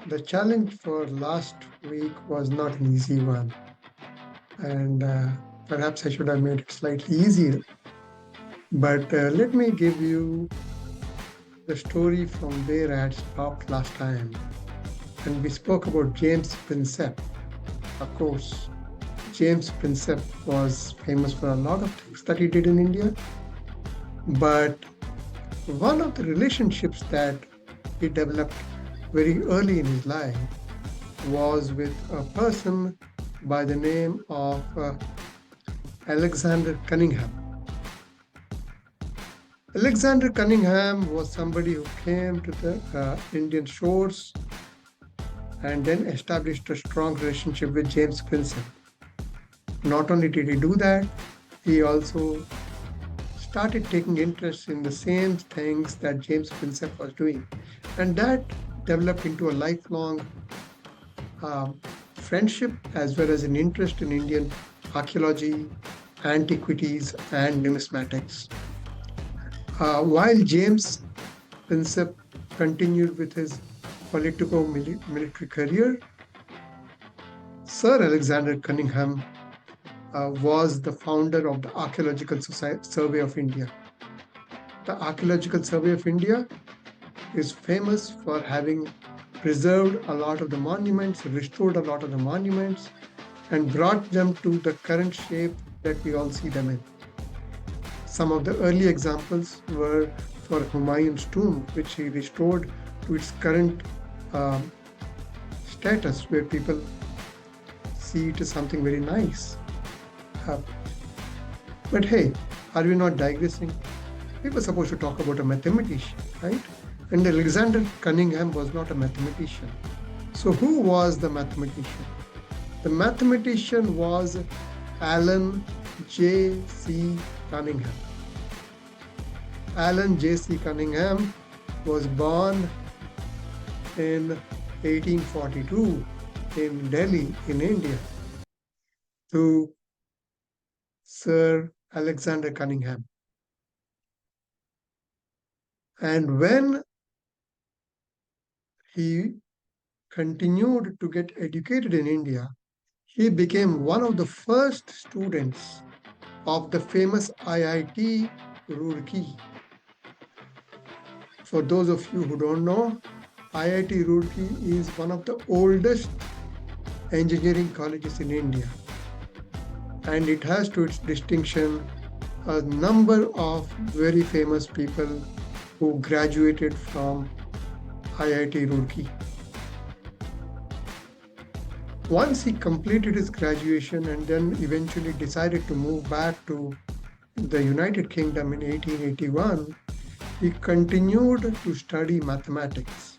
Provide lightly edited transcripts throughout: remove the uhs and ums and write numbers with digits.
The challenge for last week was not an easy one, and perhaps I should have made it slightly easier. But let me give you the story from where I had stopped last time. And we spoke about James Prinsep. Of course, James Prinsep was famous for a lot of things that he did in India. But one of the relationships that he developed very early in his life was with a person by the name of Alexander Cunningham. Alexander Cunningham was somebody who came to the Indian shores and then established a strong relationship with James Prinsep. Not only did he do that, he also started taking interest in the same things that James Prinsep was doing. And that developed into a lifelong friendship as well as an interest in Indian archaeology, antiquities, and numismatics. While James Prinsep continued with his military career, Sir Alexander Cunningham was the founder of the Archaeological Survey of India. The Archaeological Survey of India is famous for having preserved a lot of the monuments, restored a lot of the monuments, and brought them to the current shape that we all see them in. Some of the early examples were for Humayun's tomb, which he restored to its current status, where people see it as something very nice. But hey, are we not digressing? We were supposed to talk about a mathematician, right? And Alexander Cunningham was not a mathematician. So who was the mathematician? The mathematician was Alan J.C. Cunningham. Alan J.C. Cunningham was born in 1842 in Delhi, in India, to Sir Alexander Cunningham. And when he continued to get educated in India, he became one of the first students of the famous IIT Roorkee. For those of you who don't know, IIT Roorkee is one of the oldest engineering colleges in India. And it has to its distinction a number of very famous people who graduated from IIT Roorkee. Once he completed his graduation and then eventually decided to move back to the United Kingdom in 1881, he continued to study mathematics.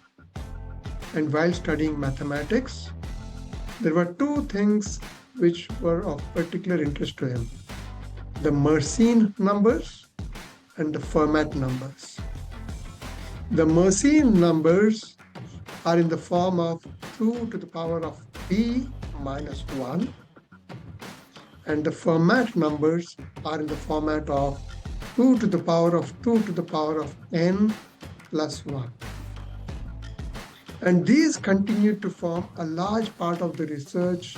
And while studying mathematics, there were two things which were of particular interest to him: the Mersenne numbers and the Fermat numbers. The Mersenne numbers are in the form of 2 to the power of p minus 1, and the Fermat numbers are in the format of 2 to the power of 2 to the power of n plus 1. And these continued to form a large part of the research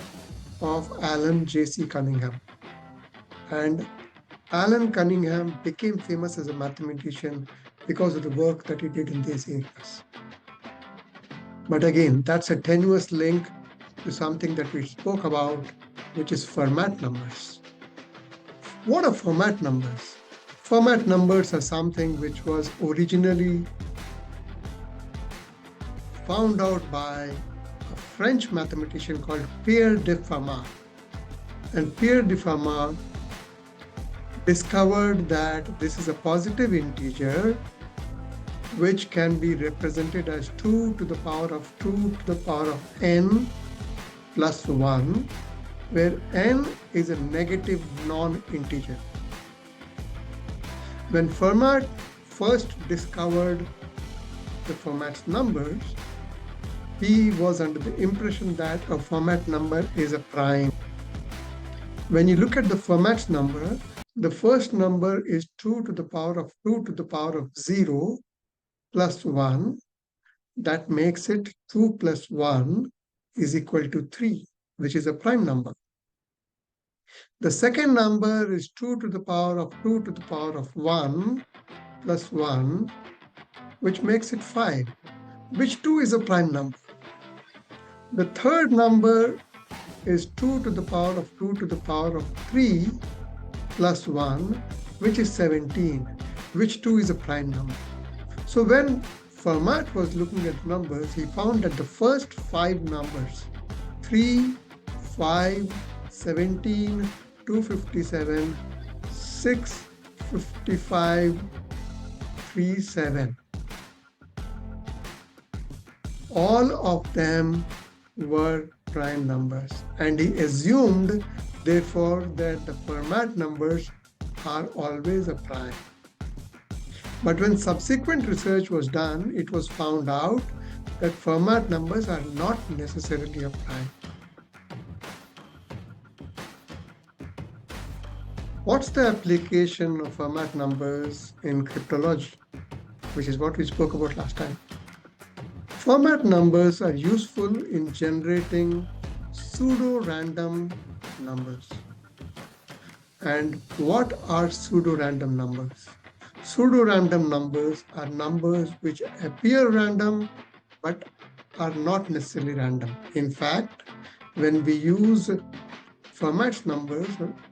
of Alan J.C. Cunningham. And Alan Cunningham became famous as a mathematician because of the work that he did in these areas. But again, that's a tenuous link to something that we spoke about, which is Fermat numbers. What are Fermat numbers? Fermat numbers are something which was originally found out by a French mathematician called Pierre de Fermat. And Pierre de Fermat discovered that this is a positive integer which can be represented as 2 to the power of 2 to the power of n plus 1, where n is a negative non-integer. When Fermat first discovered the Fermat's numbers, he was under the impression that a Fermat number is a prime. When you look at the Fermat's number, the first number is 2 to the power of 2 to the power of 0 plus 1, That makes it 2 plus 1 is equal to 3, which is a prime number. The second number is 2 to the power of 2 to the power of 1 plus 1, which makes it 5, which 2 is a prime number. The third number is 2 to the power of 2 to the power of 3 plus 1, which is 17, which 2 is a prime number. So when Fermat was looking at numbers, he found that the first 5 numbers, 3, 5, 17, 257, 6, 55, 3, 7, all of them were prime numbers, and he assumed therefore that the Fermat numbers are always a prime. But when subsequent research was done, it was found out that Fermat numbers are not necessarily a prime. What's the application of Fermat numbers in cryptology, which is what we spoke about last time? Fermat numbers are useful in generating pseudo-random numbers. And what are pseudo-random numbers? Pseudo-random numbers are numbers which appear random but are not necessarily random. In fact, when we use Fermat's numbers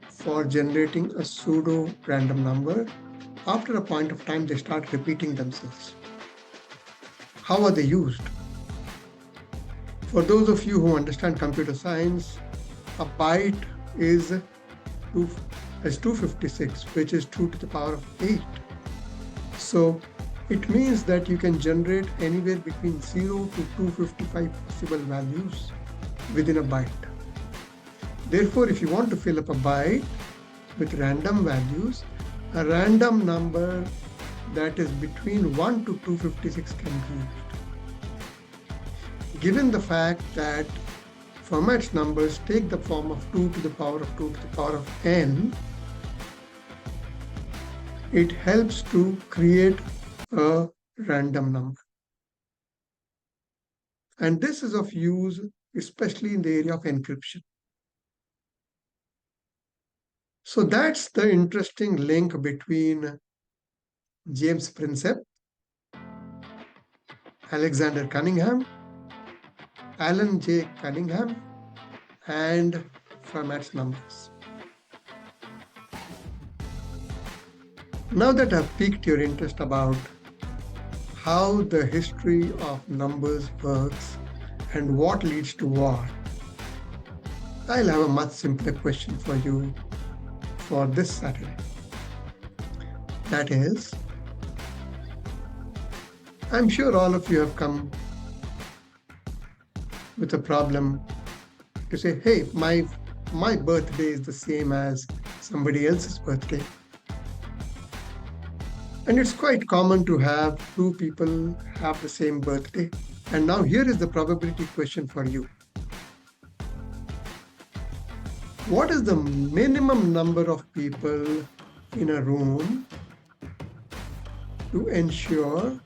for generating a pseudo-random number, after a point of time they start repeating themselves. How are they used? For those of you who understand computer science, a byte is 256, which is 2 to the power of 8. So it means that you can generate anywhere between 0 to 255 possible values within a byte. Therefore, if you want to fill up a byte with random values, a random number that is between 1 to 256 can be used. Given the fact that Fermat's numbers take the form of 2 to the power of 2 to the power of n, it helps to create a random number. And this is of use especially in the area of encryption. So that's the interesting link between James Princip, Alexander Cunningham, Alan J. Cunningham, and Fermat's numbers. Now that I've piqued your interest about how the history of numbers works and what leads to what, I'll have a much simpler question for you for this Saturday. That is, I'm sure all of you have come with a problem to say, hey, my birthday is the same as somebody else's birthday. And it's quite common to have two people have the same birthday. And now here is the probability question for you. What is the minimum number of people in a room to ensure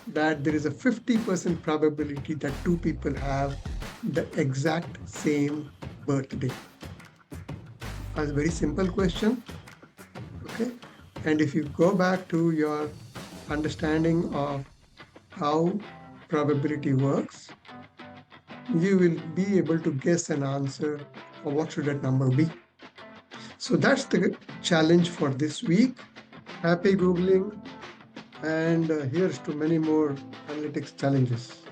that there is a 50% probability that two people have the exact same birthday? That's a very simple question. Okay. And if you go back to your understanding of how probability works, you will be able to guess an answer of what should that number be. So that's the challenge for this week. Happy Googling, and here's to many more analytics challenges.